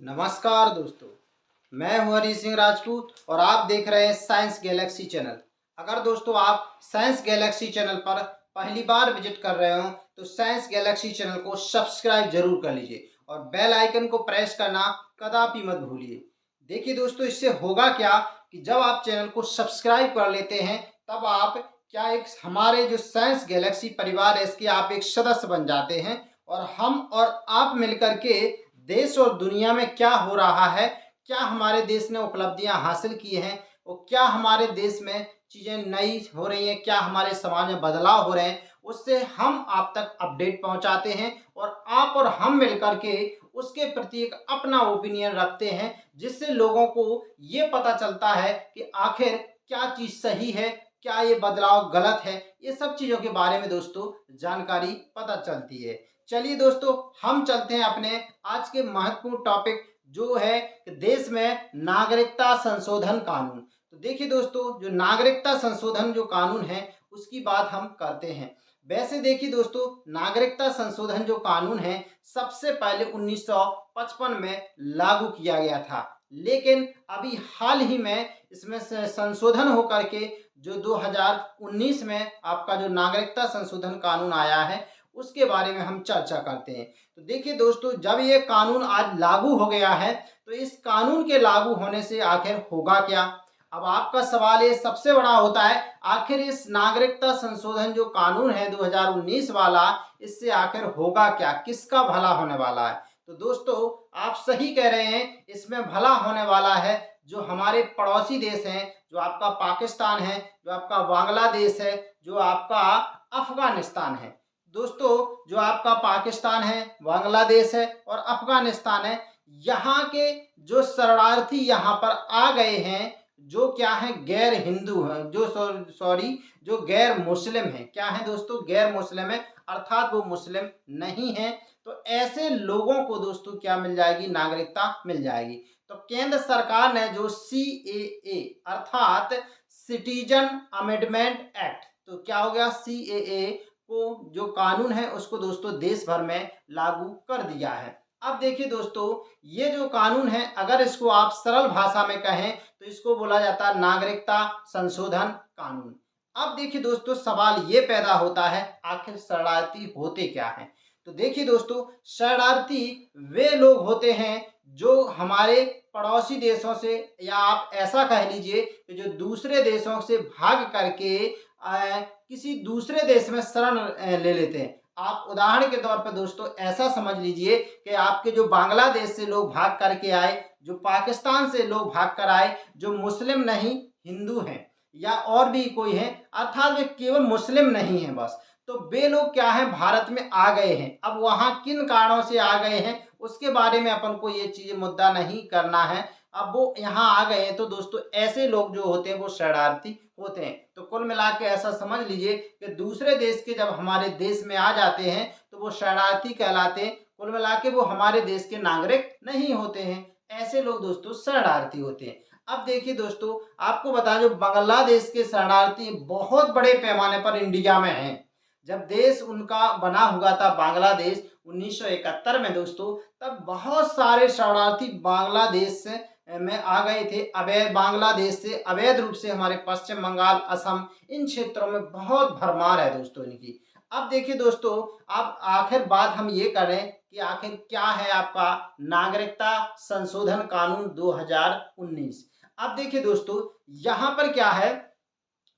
नमस्कार दोस्तों, मैं हूं हरी सिंह राजपूत और आप देख रहे हैं साइंस गैलेक्सी चैनल। अगर दोस्तों आप साइंस गैलेक्सी चैनल पर पहली बार विजिट कर रहे हो तो साइंस गैलेक्सी चैनल को सब्सक्राइब जरूर कर लीजिए और बेल आइकन को प्रेस करना कदापि मत भूलिए। देखिए दोस्तों, इससे होगा क्या कि जब आप चैनल को सब्सक्राइब कर लेते हैं तब आप क्या एक हमारे जो साइंस गैलेक्सी परिवार है इसके आप एक सदस्य बन जाते हैं और हम और आप मिलकर के देश और दुनिया में क्या हो रहा है, क्या हमारे देश ने उपलब्धियां हासिल की हैं और क्या हमारे देश में चीज़ें नई हो रही हैं, क्या हमारे समाज में बदलाव हो रहे हैं, उससे हम आप तक अपडेट पहुंचाते हैं और आप और हम मिलकर के उसके प्रति एक अपना ओपिनियन रखते हैं, जिससे लोगों को ये पता चलता है कि आखिर क्या चीज़ सही है, क्या ये बदलाव गलत है। ये सब चीज़ों के बारे में दोस्तों जानकारी पता चलती है। चलिए दोस्तों, हम चलते हैं अपने आज के महत्वपूर्ण टॉपिक जो है कि देश में नागरिकता संशोधन कानून। तो देखिए दोस्तों, जो नागरिकता संशोधन जो कानून है उसकी बात हम करते हैं। वैसे देखिए दोस्तों, नागरिकता संशोधन जो कानून है सबसे पहले 1955 में लागू किया गया था, लेकिन अभी हाल ही में इसमें संशोधन होकर के जो 2019 में आपका जो नागरिकता संशोधन कानून आया है उसके बारे में हम चर्चा करते हैं। तो देखिए दोस्तों, जब ये कानून आज लागू हो गया है तो इस कानून के लागू होने से आखिर होगा क्या। अब आपका सवाल ये सबसे बड़ा होता है, आखिर इस नागरिकता संशोधन जो कानून है 2019 वाला, इससे आखिर होगा क्या, किसका भला होने वाला है। तो दोस्तों, आप सही कह रहे हैं, इसमें भला होने वाला है जो हमारे पड़ोसी देश हैं, जो आपका पाकिस्तान है, जो आपका बांग्लादेश है, जो आपका अफगानिस्तान है। दोस्तों, जो आपका पाकिस्तान है, बांग्लादेश है और अफगानिस्तान है, यहाँ के जो शरणार्थी यहाँ पर आ गए हैं, जो क्या है गैर हिंदू हैं, जो सॉरी जो गैर मुस्लिम हैं, क्या है दोस्तों, गैर मुस्लिम है, अर्थात वो मुस्लिम नहीं है। तो ऐसे लोगों को दोस्तों क्या मिल जाएगी, नागरिकता मिल जाएगी। तो केंद्र सरकार ने जो CAA अर्थात सिटीजन अमेंडमेंट एक्ट, तो क्या हो गया, CAA को जो कानून है उसको दोस्तों देश भर में लागू कर दिया है। अब देखिए दोस्तों, ये जो कानून है अगर इसको आप सरल भाषा में कहें तो इसको बोला जाता है नागरिकता संशोधन कानून। अब देखिए दोस्तों, सवाल ये पैदा होता है, आखिर शरणार्थी होते क्या हैं। तो देखिए दोस्तों, शरणार्थी वे लोग होते हैं जो हमारे पड़ोसी देशों से, या आप ऐसा कह लीजिए कि जो दूसरे देशों से भाग करके किसी दूसरे देश में शरण ले लेते हैं। आप उदाहरण के तौर पर दोस्तों ऐसा समझ लीजिए कि आपके जो बांग्लादेश से लोग भाग करके आए, जो पाकिस्तान से लोग भाग कर आए, जो मुस्लिम नहीं हिंदू हैं या और भी कोई है, अर्थात वे केवल मुस्लिम नहीं हैं बस, तो वे लोग क्या है भारत में आ गए हैं। अब वहाँ किन कारणों से आ गए हैं उसके बारे में अपन को ये चीज़ मुद्दा नहीं करना है। अब वो यहाँ आ गए हैं तो दोस्तों ऐसे लोग जो होते हैं वो शरणार्थी होते हैं। तो कुल मिला के ऐसा समझ लीजिए कि दूसरे देश के जब हमारे देश में आ जाते हैं तो वो शरणार्थी कहलाते हैं। कुल मिला के वो हमारे देश के नागरिक नहीं होते हैं। ऐसे लोग दोस्तों शरणार्थी होते हैं। अब देखिए दोस्तों, आपको बता जो बांग्लादेश के शरणार्थी बहुत बड़े पैमाने पर इंडिया में हैं। जब देश उनका बना हुआ था बांग्लादेश 1971 में दोस्तों, तब बहुत सारे शरणार्थी बांग्लादेश से में आ गए थे। अवैध बांग्लादेश से अवैध रूप से हमारे पश्चिम बंगाल, असम, इन क्षेत्रों में बहुत भरमार है दोस्तों इनकी। अब देखिए दोस्तों, अब आखिर बात हम ये करें कि आखिर क्या है आपका नागरिकता संशोधन कानून 2019। अब देखिए दोस्तों, यहाँ पर क्या है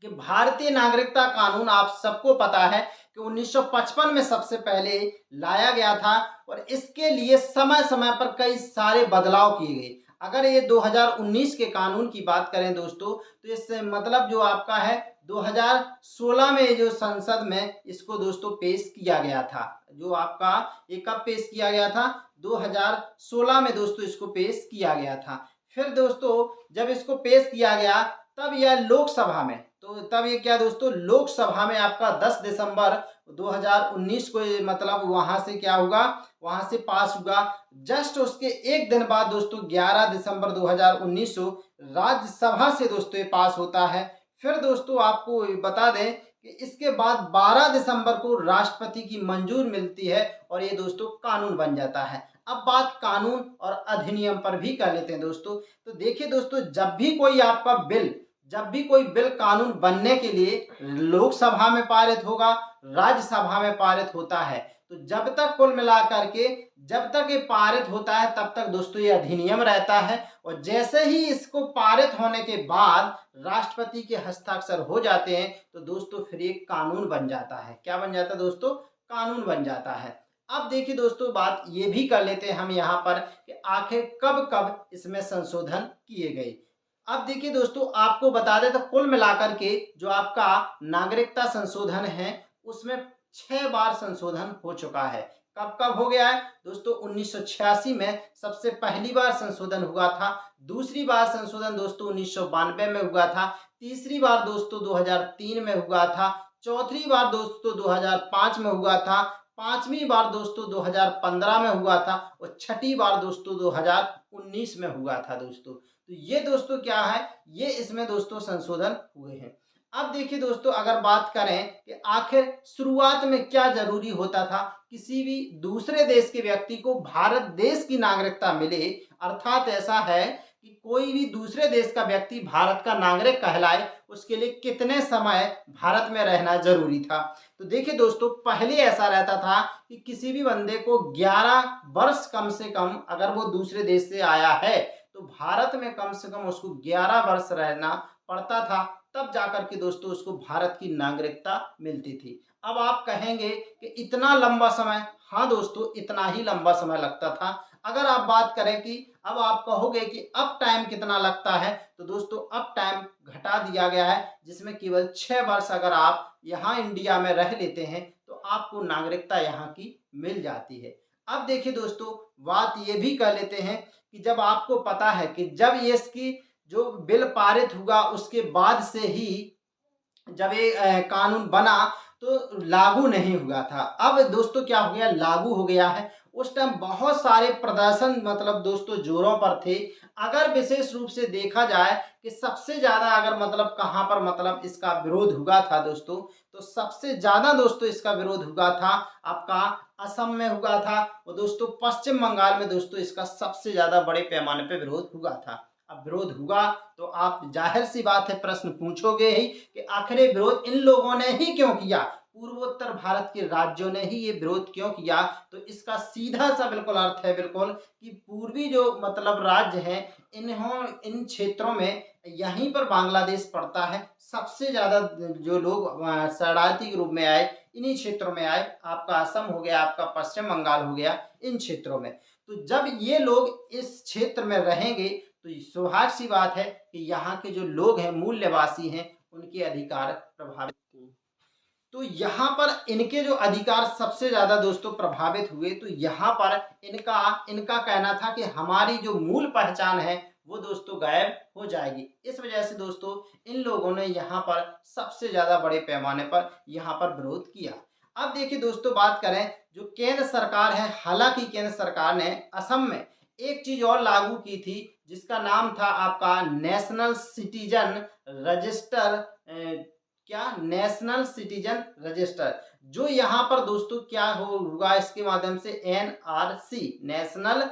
कि भारतीय नागरिकता कानून आप सबको पता है कि 1955 में सबसे पहले लाया गया था और इसके लिए समय समय पर कई सारे बदलाव किए गए। अगर ये 2019 के कानून की बात करें दोस्तों, तो इससे मतलब जो आपका है 2016 में जो संसद में इसको दोस्तों पेश किया गया था। जो आपका ये कब पेश किया गया था, 2016 में दोस्तों इसको पेश किया गया था। फिर दोस्तों जब इसको पेश किया गया तब यह लोकसभा में, तो तब ये क्या दोस्तों लोकसभा में आपका 10 दिसंबर 2019 को ये मतलब वहां से क्या होगा, वहां से पास होगा। जस्ट उसके एक दिन बाद दोस्तों 11 दिसंबर 2019 को राज्यसभा से दोस्तों ये पास होता है। फिर दोस्तों आपको बता दें कि इसके बाद 12 दिसंबर को राष्ट्रपति की मंजूर मिलती है और ये दोस्तों कानून बन जाता है। अब बात कानून और अधिनियम पर भी कर लेते हैं दोस्तों। तो देखिए दोस्तों, जब भी कोई बिल कानून बनने के लिए लोकसभा में पारित होगा, राज्यसभा में पारित होता है, तो जब तक कुल मिलाकर के जब तक ये पारित होता है तब तक दोस्तों ये अधिनियम रहता है। और जैसे ही इसको पारित होने के बाद राष्ट्रपति के हस्ताक्षर हो जाते हैं तो दोस्तों फिर ये कानून बन जाता है। क्या बन जाता है दोस्तों? कानून बन जाता है। अब देखिए दोस्तों, बात ये भी कर लेते हैं हम यहाँ पर कि आखिर कब कब इसमें संशोधन किए गए। अब देखिए दोस्तों, आपको बता दें तो कुल मिलाकर के जो आपका नागरिकता संशोधन है उसमें 6 बार संशोधन हो चुका है। कब कब हो गया है दोस्तों? 1986 में सबसे पहली बार संशोधन हुआ था। दूसरी बार संशोधन दोस्तों 1992 में हुआ था। तीसरी बार दोस्तों 2003 में हुआ था। चौथी बार दोस्तों 2005 में हुआ था। पांचवी बार दोस्तों 2015 में हुआ था और छठी बार दोस्तों 2019 में हुआ था दोस्तों। तो ये दोस्तों क्या है, ये इसमें दोस्तों संशोधन हुए हैं। अब देखिए दोस्तों, अगर बात करें कि आखिर शुरुआत में क्या जरूरी होता था, किसी भी दूसरे देश के व्यक्ति को भारत देश की नागरिकता मिले, अर्थात ऐसा है कि कोई भी दूसरे देश का व्यक्ति भारत का नागरिक कहलाए, उसके लिए कितने समय भारत में रहना जरूरी था। तो देखिए दोस्तों, पहले ऐसा रहता था कि किसी भी बंदे को 11 वर्ष कम से कम अगर वो दूसरे देश से आया है तो भारत में कम से कम उसको 11 वर्ष रहना पड़ता था, तब जाकर के दोस्तों उसको भारत की नागरिकता मिलती थी। अब आप कहेंगे कि इतना लंबा समय, हाँ दोस्तों, इतना ही लंबा समय लगता था। अगर आप बात करें कि अब आप कहोगे कि अब टाइम कितना लगता है, तो दोस्तों अब टाइम घटा दिया गया है, जिसमें केवल 6 वर्ष अगर आप यहाँ इंडिया में रह लेते हैं तो आपको नागरिकता यहाँ की मिल जाती है। अब देखिए दोस्तों, बात ये भी कर लेते हैं कि जब आपको पता है कि जब ये इसकी जो बिल पारित हुआ उसके बाद से ही जब ये कानून बना तो लागू नहीं हुआ था। अब दोस्तों क्या हो गया, लागू हो गया है। उस टाइम बहुत सारे प्रदर्शन मतलब दोस्तों जोरों पर थे। अगर विशेष रूप से देखा जाए कि सबसे ज़्यादा अगर मतलब कहाँ पर मतलब इसका विरोध हुआ था दोस्तों, तो सबसे ज़्यादा दोस्तों इसका विरोध हुआ था आपका असम में हुआ था और दोस्तों पश्चिम बंगाल में दोस्तों इसका सबसे ज़्यादा बड़े पैमाने पर विरोध हुआ था। अब विरोध हुआ तो आप जाहिर सी बात है प्रश्न पूछोगे ही कि आखिर ये विरोध इन लोगों ने ही क्यों किया, पूर्वोत्तर भारत के राज्यों ने ही ये विरोध क्यों किया। तो इसका सीधा सा बिल्कुल अर्थ है बिल्कुल कि पूर्वी जो मतलब राज्य हैं, इन क्षेत्रों में यहीं पर बांग्लादेश पड़ता है। सबसे ज़्यादा जो लोग शरणार्थी के रूप में आए इन्हीं क्षेत्रों में आए, आपका असम हो गया, आपका पश्चिम बंगाल हो गया, इन क्षेत्रों में। तो जब ये लोग इस क्षेत्र में रहेंगे तो स्वाभाविक सी बात है कि यहाँ के जो लोग हैं, मूल निवासी हैं, उनके अधिकार प्रभावित हुए। तो यहाँ पर इनके जो अधिकार सबसे ज़्यादा दोस्तों प्रभावित हुए। तो यहाँ पर इनका इनका कहना था कि हमारी जो मूल पहचान है वो दोस्तों गायब हो जाएगी। इस वजह से दोस्तों इन लोगों ने यहाँ पर सबसे ज़्यादा बड़े पैमाने पर यहाँ पर विरोध किया। अब देखिए दोस्तों, बात करें जो केंद्र सरकार है, हालांकि केंद्र सरकार ने असम में एक चीज़ और लागू की थी जिसका नाम था आपका नेशनल सिटीजन रजिस्टर। क्या? National citizen register. जो यहाँ पर दोस्तों क्या होगा, इसके माध्यम से NRC नेशनल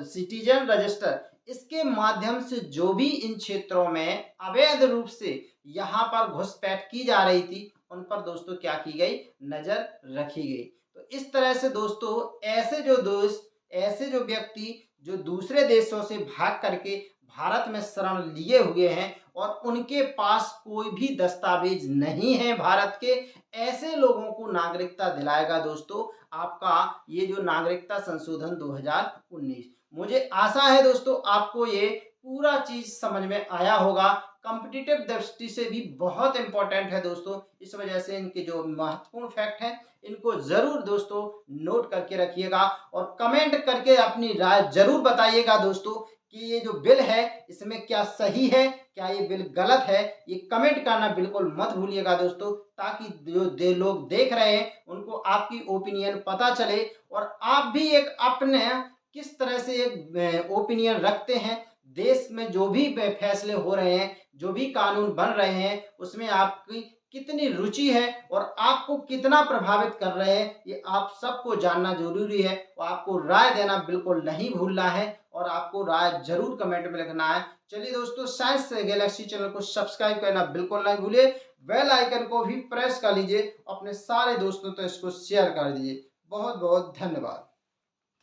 सिटीजन रजिस्टर, इसके माध्यम से जो भी इन क्षेत्रों में अवैध रूप से यहाँ पर घुसपैठ की जा रही थी उन पर दोस्तों क्या की गई, नजर रखी गई। तो इस तरह से दोस्तों ऐसे जो व्यक्ति जो दूसरे देशों से भाग करके भारत में शरण लिए हुए हैं और उनके पास कोई भी दस्तावेज नहीं है भारत के, ऐसे लोगों को नागरिकता दिलाएगा दोस्तों आपका ये जो नागरिकता संशोधन 2019। मुझे आशा है दोस्तों आपको ये पूरा चीज समझ में आया होगा। कॉम्पिटिटिव दृष्टि से भी बहुत इंपॉर्टेंट है दोस्तों, इस वजह से इनके जो महत्वपूर्ण फैक्ट हैं इनको जरूर दोस्तों नोट करके रखिएगा और कमेंट करके अपनी राय जरूर बताइएगा दोस्तों कि ये जो बिल है इसमें क्या सही है, क्या ये बिल गलत है। ये कमेंट करना बिल्कुल मत भूलिएगा दोस्तों, ताकि जो लोग देख रहे हैं उनको आपकी ओपिनियन पता चले और आप भी एक अपने किस तरह से एक ओपिनियन रखते हैं। देश में जो भी फैसले हो रहे हैं, जो भी कानून बन रहे हैं, उसमें आपकी कितनी रुचि है और आपको कितना प्रभावित कर रहे हैं, ये आप सबको जानना ज़रूरी है। और आपको राय देना बिल्कुल नहीं भूलना है और आपको राय ज़रूर कमेंट में लिखना है। चलिए दोस्तों, साइंस गैलेक्सी चैनल को सब्सक्राइब करना बिल्कुल नहीं भूलिए। बेल आइकन को भी प्रेस कर लीजिए, अपने सारे दोस्तों तक इसको शेयर कर दीजिए। बहुत बहुत धन्यवाद।